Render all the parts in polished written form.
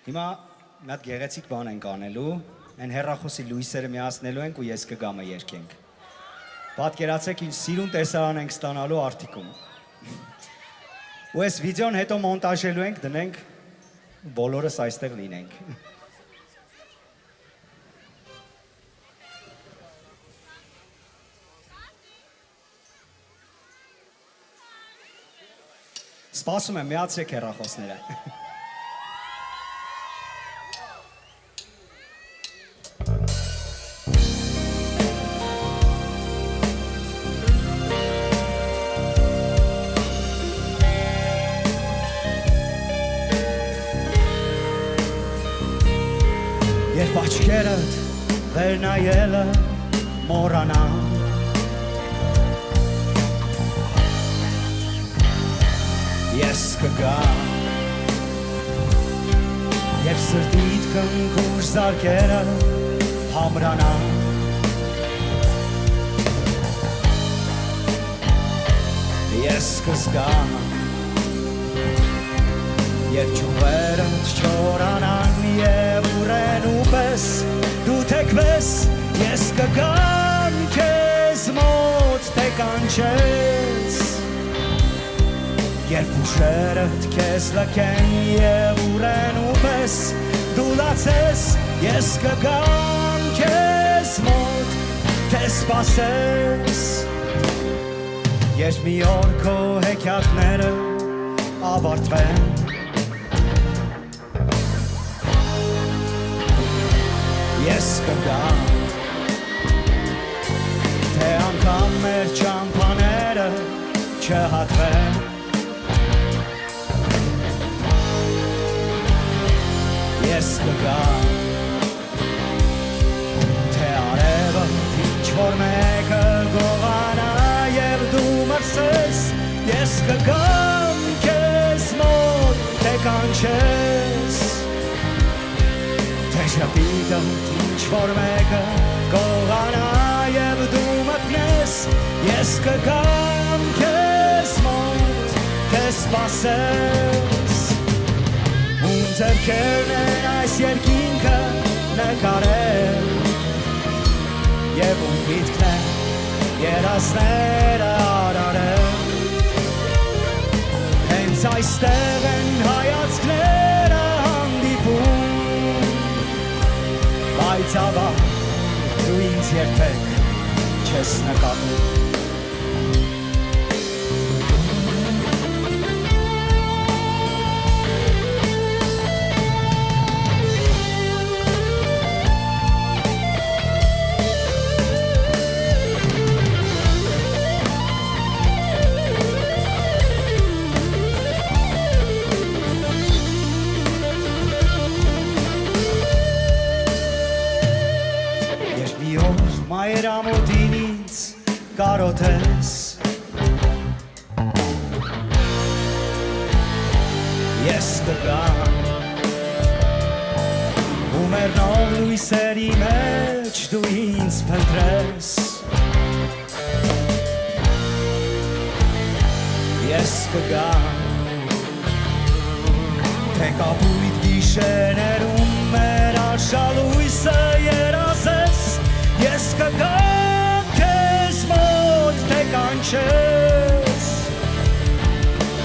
Հիմա մի հատ գեղեցիկ բան ենք անելու, այն հեռախոսի լույսերը միացնելու ենք ու ես կգամը երգենք։ Պատկերացրեք ինչ սիրուն տեսարան ենք ստանալու արդիկում։ Ու այս վիդեոն հետո մոնտաժելու ենք, դնենք, բոլորս այստեղ լինենք։ Սպասում եմ, միացրեք հեռախոսները։ Երբ աչքերդ վերնայելը մոռանան Ես կգամ Եվ սրտիդ կնքուր զարկերը համրանան Ես կզգամ Եվ ճուվերդ չորանան Եվ ուրեն ու պես դու թեկվես Ես կգամ քեզ մոտ թե կանչես Երբ ուշերդ քեզ լքեն և ուրեն ու պես դու լացես Ես կգամ քեզ մոտ թե սպասես Երբ մի օր քո հեքիաթները ավարտվեն Ես կգամ թե անգամ մեր ճամփաները չհատվեն Ես կգամ Թե արևը ինչ-որ մեկը գողանա Եվ դու մրսես Ես կգամ քեզ մոտ թե կանչես Թե շապիտը ինչ-որ մեկը գողանա Եվ դու մտնես Ես կգամ քեզ մոտ թե սպասես Ձերքերն են այս երկինքը նկարել Եվ ում միտքն է երասները արարել Հենց այստեղ են հայացքները հանդիպում Բայց ավար դու ինձ երբեք չես նկատում Մայր ամոդին ինձ կարոթես Ես կգամ ու մեր նոր լույսերի մեջ դու ինձ փնտրես Ես կգամ թե կապույտ գիշերներում մեր արշալույսը երազես Ես կգամ քեզ մոտ թե կանչես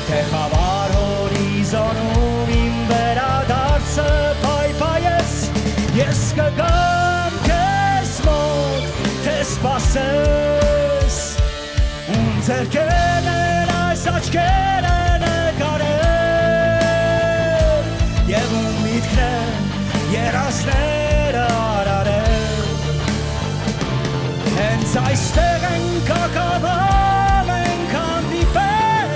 Թե խավար հորիզոնում իմ վերադարձը պայպայես Ես կգամ քեզ մոտ թե սպասես Ում ձերքերն են այս աչքերը նկարել Եվ ում միտքն են երասները արարել Հենց այստեղ ենք ակավամ ենք հանդիպել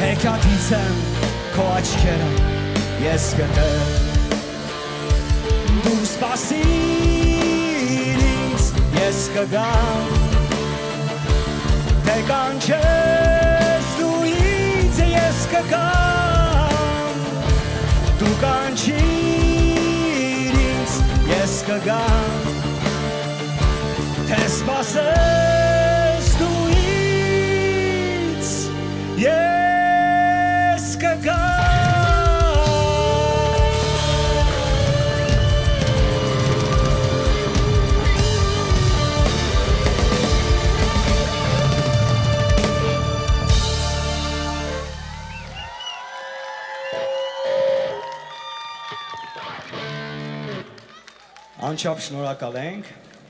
Հեքիաթից եմ քո աչքերը ես գտել Դու սպասիր ինձ ես կգամ Թե կանչես դու ինձ ես կգամ Դու կանչիր ինձ ես կգամ Թե սպասես դու ինձ ես կգամ Անչափ շնորհակալ ենք։